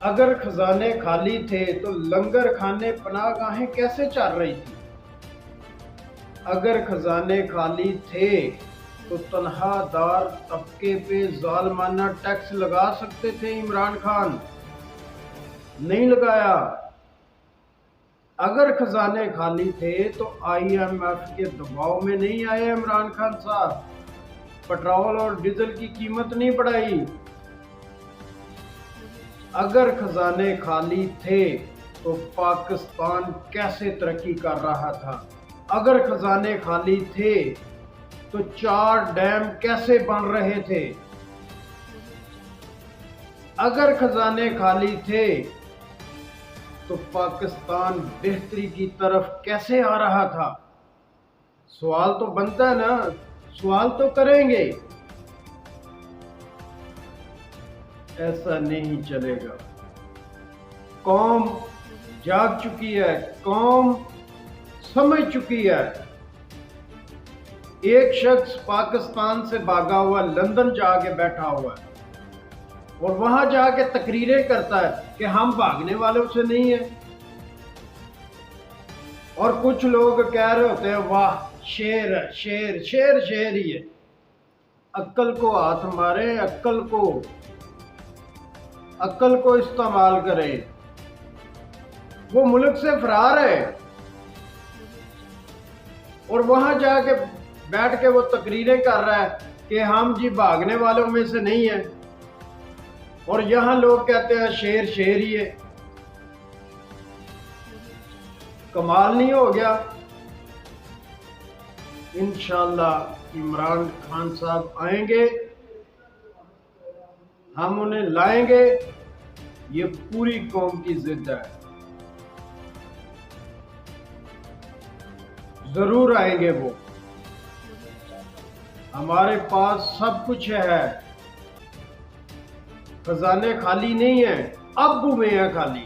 अगर खजाने खाली थे तो लंगर खाने पनाहगाहें कैसे चल रही थी। अगर खजाने खाली थे तो तनहादार तबके पे जालमाना टैक्स लगा सकते थे इमरान खान, नहीं लगाया। अगर खजाने खाली थे तो IMF के दबाव में नहीं आए इमरान खान साहब, पेट्रोल और डीजल की कीमत नहीं बढ़ाई। अगर खजाने खाली थे तो पाकिस्तान कैसे तरक्की कर रहा था। अगर खजाने खाली थे तो 4 डैम कैसे बन रहे थे। अगर खजाने खाली थे तो पाकिस्तान बेहतरी की तरफ कैसे आ रहा था। सवाल तो बनता है ना, सवाल तो करेंगे। ऐसा नहीं चलेगा। कौम जाग चुकी है, कौम समझ चुकी है। एक शख्स पाकिस्तान से भागा हुआ लंदन जाके बैठा हुआ है और वहां जाके तकरीरें करता है कि हम भागने वालों से नहीं है। और कुछ लोग कह रहे होते हैं वाह शेर है, शेर शेर शेर ही है। अक्ल को हाथ मारे, अक्ल को इस्तेमाल करे। वो मुल्क से फरार है और वहां जाके बैठ के वो तकरीरें कर रहा है कि हम जी भागने वालों में से नहीं है, और यहां लोग कहते हैं शेर शेर ही है। कमाल नहीं हो गया। इंशाल्लाह इमरान खान साहब आएंगे, हम उन्हें लाएंगे। ये पूरी कौम की जिद है, जरूर आएंगे वो। हमारे पास सब कुछ है, खजाने खाली नहीं है, अब में है खाली।